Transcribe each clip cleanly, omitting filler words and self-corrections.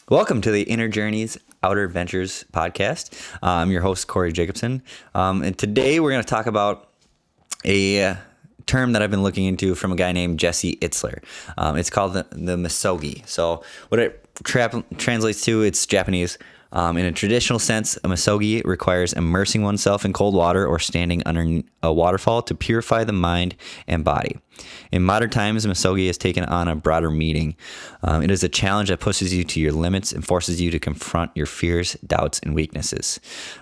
Welcome to the Inner Journeys Outer Adventures podcast. I'm your host, Corey Jacobson. And today we're going to talk about a term that I've been looking into from a guy named Jesse Itzler. It's called the misogi. So what it translates to, it's Japanese. In a traditional sense, a misogi requires immersing oneself in cold water or standing under a waterfall to purify the mind and body. In modern times, misogi has taken on a broader meaning. It is a challenge that pushes you to your limits and forces you to confront your fears, doubts, and weaknesses.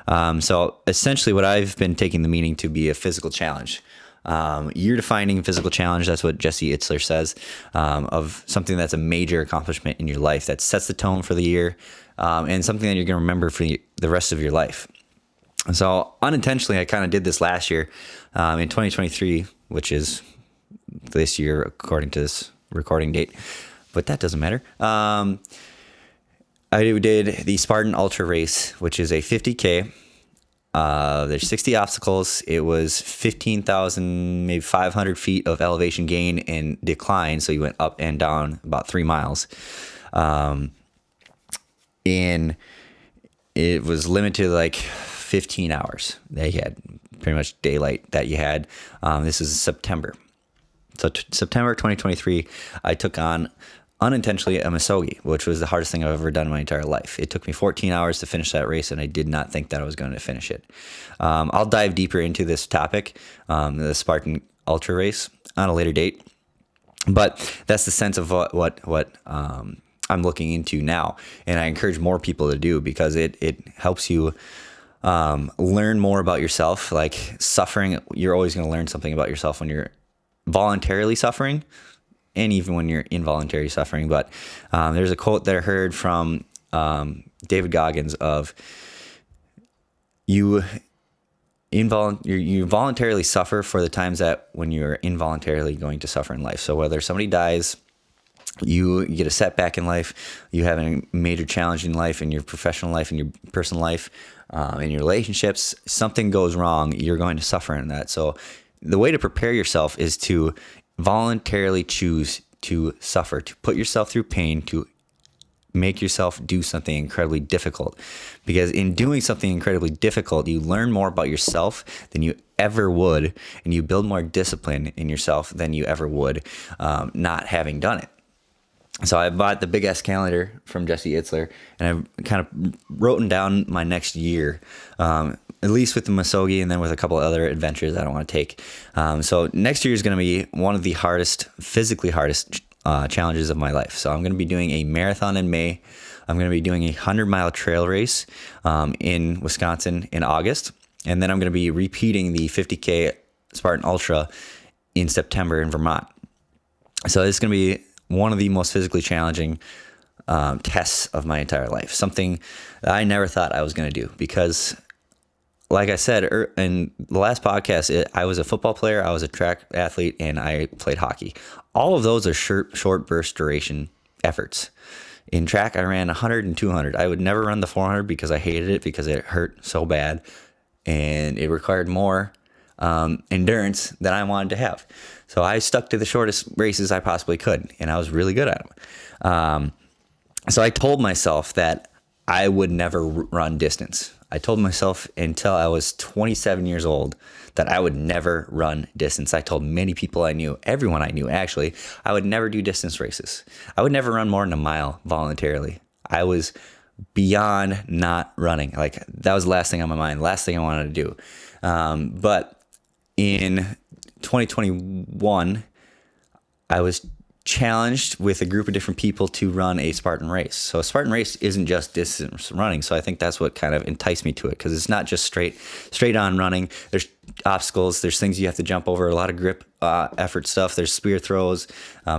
So essentially what I've been taking the meaning to be a physical challenge. You're defining physical challenge. That's what Jesse Itzler says, of something that's a major accomplishment in your life that sets the tone for the year, and something that you're going to remember for the rest of your life. So unintentionally, I kind of did this last year, in 2023, which is this year according to this recording date, but that doesn't matter. I did the Spartan Ultra Race, which is a 50K. There's 60 obstacles. It was 15,000, maybe 500 feet of elevation gain and decline. So you went up and down about 3 miles. And it was limited to like 15 hours that you had, pretty much daylight that you had. This is September. So September 2023, I took on unintentionally a misogi, which was the hardest thing I've ever done in my entire life. It took me 14 hours to finish that race, and I did not think that I was going to finish it. I'll dive deeper into this topic, the Spartan Ultra Race, on a later date. But that's the sense of what I'm looking into now, and I encourage more people to do, because it helps you learn more about yourself. Like suffering, you're always going to learn something about yourself when you're voluntarily suffering, and even when you're involuntary suffering. But there's a quote that I heard from David Goggins of you voluntarily suffer for the times that when you're involuntarily going to suffer in life. So whether somebody dies, you get a setback in life, you have a major challenge in life, in your professional life, in your personal life, in your relationships, something goes wrong, you're going to suffer in that. So the way to prepare yourself is to voluntarily choose to suffer, to put yourself through pain, to make yourself do something incredibly difficult. Because in doing something incredibly difficult, you learn more about yourself than you ever would, and you build more discipline in yourself than you ever would not having done it. So I bought the Big S calendar from Jesse Itzler, and I've kind of written down my next year, at least with the misogi, and then with a couple of other adventures that I want to take. So next year is going to be one of the physically hardest challenges of my life. So I'm going to be doing a marathon in May. I'm going to be doing a 100-mile trail race in Wisconsin in August. And then I'm going to be repeating the 50K Spartan Ultra in September in Vermont. So it's going to be one of the most physically challenging tests of my entire life. Something that I never thought I was going to do, because like I said in the last podcast, I was a football player, I was a track athlete, and I played hockey. All of those are short burst duration efforts. In track, I ran 100 and 200. I would never run the 400 because I hated it, because it hurt so bad, and it required more endurance than I wanted to have. So I stuck to the shortest races I possibly could, and I was really good at them. So I told myself that I would never run distance. I told myself until I was 27 years old that I would never run distance. I told many people I knew, everyone I knew actually, I would never do distance races. I would never run more than a mile voluntarily. I was beyond not running. Like, that was the last thing on my mind, last thing I wanted to do. But in 2021, I was challenged with a group of different people to run a Spartan race. So a Spartan race isn't just distance running. So I think that's what kind of enticed me to it, because it's not just straight on running. There's obstacles, there's things you have to jump over, a lot of grip effort stuff, there's spear throws,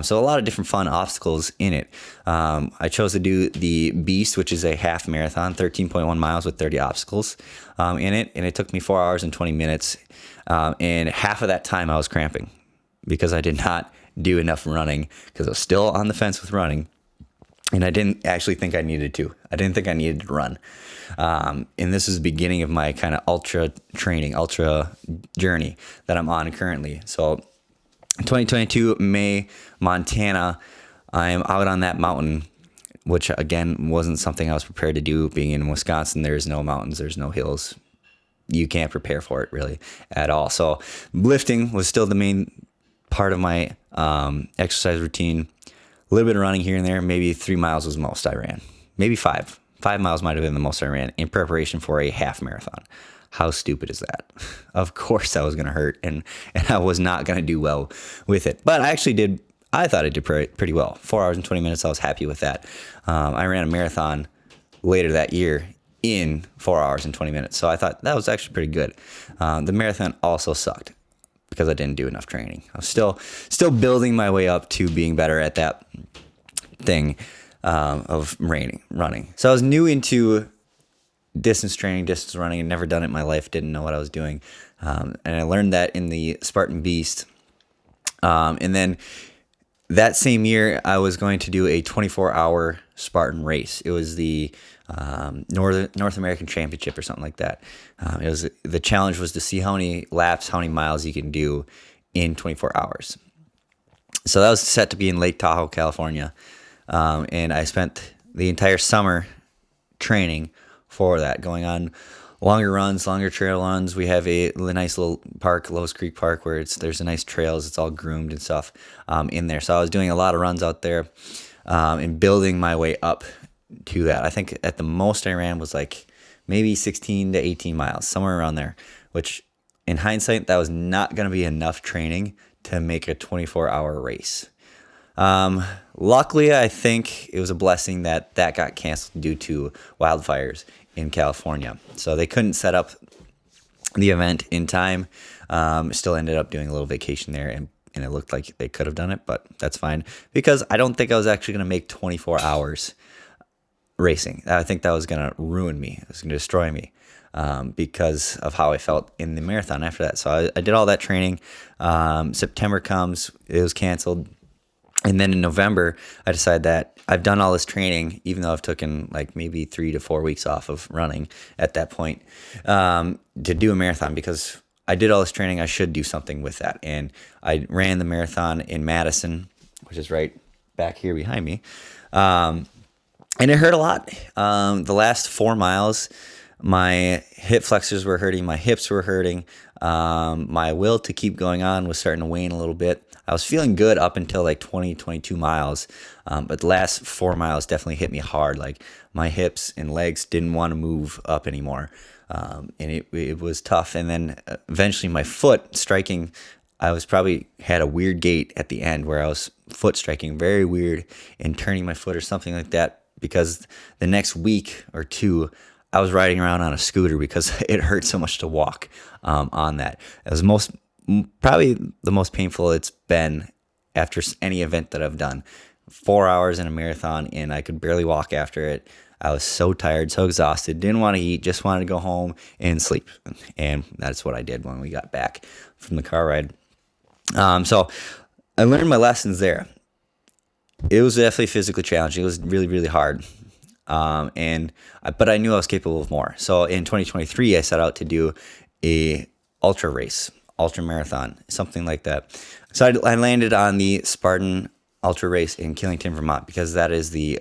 so a lot of different fun obstacles in it. I chose to do the Beast, which is a half marathon, 13.1 miles with 30 obstacles in it, and it took me 4 hours and 20 minutes, and half of that time I was cramping because I did not do enough running, because I was still on the fence with running, and I didn't actually think I needed to. I didn't think I needed to run. And this is the beginning of my kind of ultra journey that I'm on currently. So 2022, May, Montana, I'm out on that mountain which again wasn't something I was prepared to do. Being in Wisconsin, there's no mountains, there's no hills. You can't prepare for it really at all. So lifting was still the main part of my exercise routine. A little bit of running here and there. Maybe 3 miles was the most I ran. Maybe 5. 5 miles might have been the most I ran in preparation for a half marathon. How stupid is that? Of course I was going to hurt and I was not going to do well with it. But I thought I did pretty well. 4 hours and 20 minutes, I was happy with that. I ran a marathon later that year in 4 hours and 20 minutes. So I thought that was actually pretty good. The marathon also sucked because I didn't do enough training. I was still building my way up to being better at that thing of running. So I was new into distance training, distance running. I'd never done it in my life, didn't know what I was doing. And I learned that in the Spartan Beast. And then that same year, I was going to do a 24-hour Spartan race. It was the North American Championship or something like that. The challenge was to see how many laps, how many miles you can do in 24 hours. So that was set to be in Lake Tahoe, California. And I spent the entire summer training for that, going on longer runs, longer trail runs. We have a nice little park, Lowe's Creek Park, where there's a nice trails. It's all groomed and stuff in there. So I was doing a lot of runs out there and building my way up to that. I think at the most I ran was like maybe 16 to 18 miles, somewhere around there, which in hindsight, that was not going to be enough training to make a 24-hour race. Luckily, I think it was a blessing that got canceled due to wildfires in California. So they couldn't set up the event in time. Still ended up doing a little vacation there, and it looked like they could have done it, but that's fine because I don't think I was actually going to make 24 hours racing. I think that was going to ruin me. It was going to destroy me because of how I felt in the marathon after that. So I did all that training. September comes, it was canceled. And then in November, I decided that I've done all this training, even though I've taken like maybe 3 to 4 weeks off of running at that point, to do a marathon because I did all this training. I should do something with that. And I ran the marathon in Madison, which is right back here behind me. And it hurt a lot. The last 4 miles, my hip flexors were hurting. My hips were hurting. My will to keep going on was starting to wane a little bit. I was feeling good up until like 20, 22 miles. But the last 4 miles definitely hit me hard. Like my hips and legs didn't want to move up anymore. And it was tough. And then eventually my foot striking, I was probably had a weird gait at the end where I was foot striking very weird and turning my foot or something like that, because the next week or two, I was riding around on a scooter because it hurt so much to walk on that. It was probably the most painful it's been after any event that I've done. 4 hours in a marathon, and I could barely walk after it. I was so tired, so exhausted, didn't want to eat, just wanted to go home and sleep. And that's what I did when we got back from the car ride. So I learned my lessons there. It was definitely physically challenging. It was really, really hard. But I knew I was capable of more. So in 2023, I set out to do a ultra race, ultra marathon, something like that. So I landed on the Spartan Ultra Race in Killington, Vermont, because that is the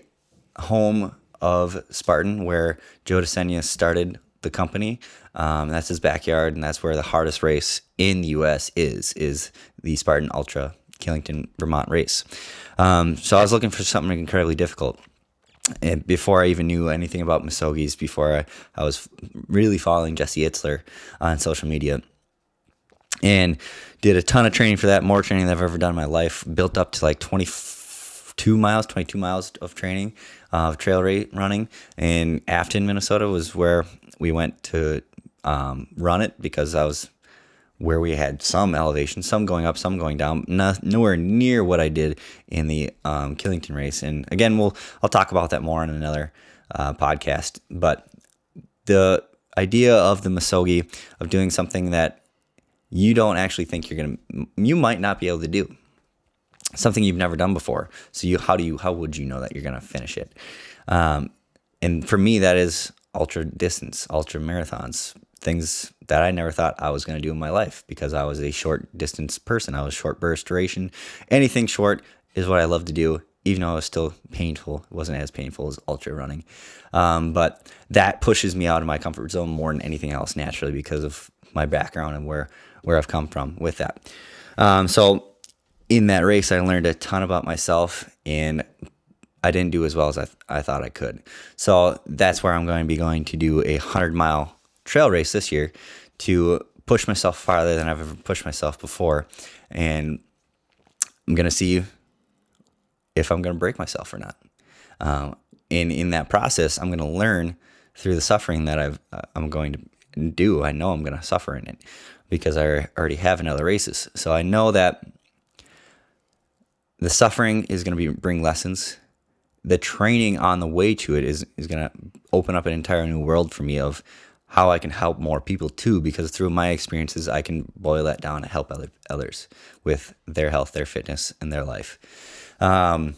home of Spartan, where Joe DeSena started the company. That's his backyard, and that's where the hardest race in the U.S. is the Spartan Ultra Killington, Vermont race. So I was looking for something incredibly difficult. And before I even knew anything about Misogis, before I was really following Jesse Itzler on social media, and did a ton of training for that, more training than I've ever done in my life, built up to like 22 miles of training, of trail running. And Afton, Minnesota was where we went to run it, because I was where we had some elevation, some going up, some going down, nowhere near what I did in the Killington race. And again, I'll talk about that more in another podcast. But the idea of the Misogi, of doing something that you don't actually think you might not be able to do, something you've never done before. So how would you know that you're going to finish it? And for me, that is ultra distance, ultra marathons, things that I never thought I was going to do in my life, because I was a short distance person. I was short burst duration. Anything short is what I love to do. even though it was still painful. It wasn't as painful as ultra running. But that pushes me out of my comfort zone more than anything else naturally because of my background and where I've come from with that. So in that race, I learned a ton about myself, and I didn't do as well as I thought I could. So that's where I'm going to be going to do a 100-mile trail race this year to push myself farther than I've ever pushed myself before. And I'm going to see if I'm going to break myself or not. And in that process, I'm going to learn through the suffering that I'm going to do. I know I'm going to suffer in it because I already have in other races. So I know that the suffering is going to bring lessons. The training on the way to it is going to open up an entire new world for me of how I can help more people too, because through my experiences, I can boil that down and help others with their health, their fitness, and their life. And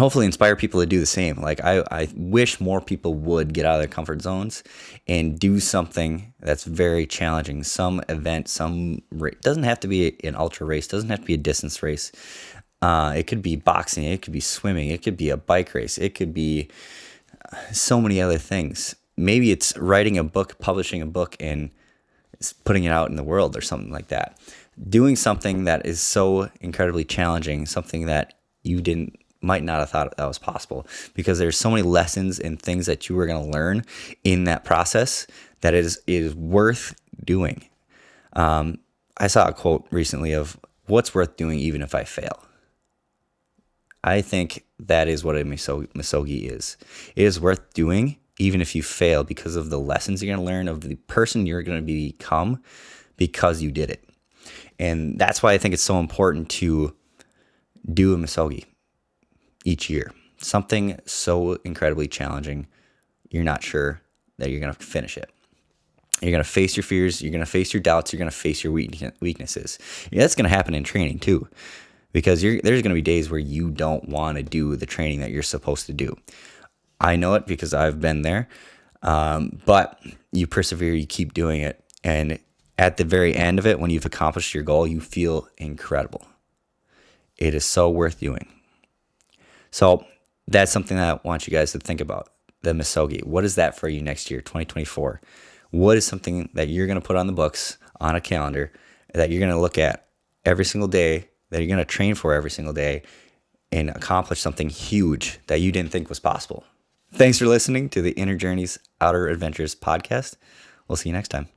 hopefully inspire people to do the same. Like I wish more people would get out of their comfort zones and do something that's very challenging. Some event, doesn't have to be an ultra race, doesn't have to be a distance race. It could be boxing, it could be swimming, it could be a bike race, it could be so many other things. Maybe it's writing a book, publishing a book, and putting it out in the world or something like that. Doing something that is so incredibly challenging, something that you might not have thought that was possible, because there's so many lessons and things that you were going to learn in that process that it is worth doing. I saw a quote recently of what's worth doing even if I fail. I think that is what a misogi is. It is worth doing even if you fail because of the lessons you're going to learn, of the person you're going to become because you did it. And that's why I think it's so important to do a misogi each year. Something so incredibly challenging, you're not sure that you're going to finish it. You're going to face your fears. You're going to face your doubts. You're going to face your weaknesses. Yeah, that's going to happen in training too, because there's going to be days where you don't want to do the training that you're supposed to do. I know it because I've been there, but you persevere, you keep doing it. And at the very end of it, when you've accomplished your goal, you feel incredible. It is so worth doing. So that's something that I want you guys to think about, the misogi. What is that for you next year, 2024? What is something that you're going to put on the books, on a calendar, that you're going to look at every single day, that you're going to train for every single day, and accomplish something huge that you didn't think was possible? Thanks for listening to the Inner Journeys, Outer Adventures podcast. We'll see you next time.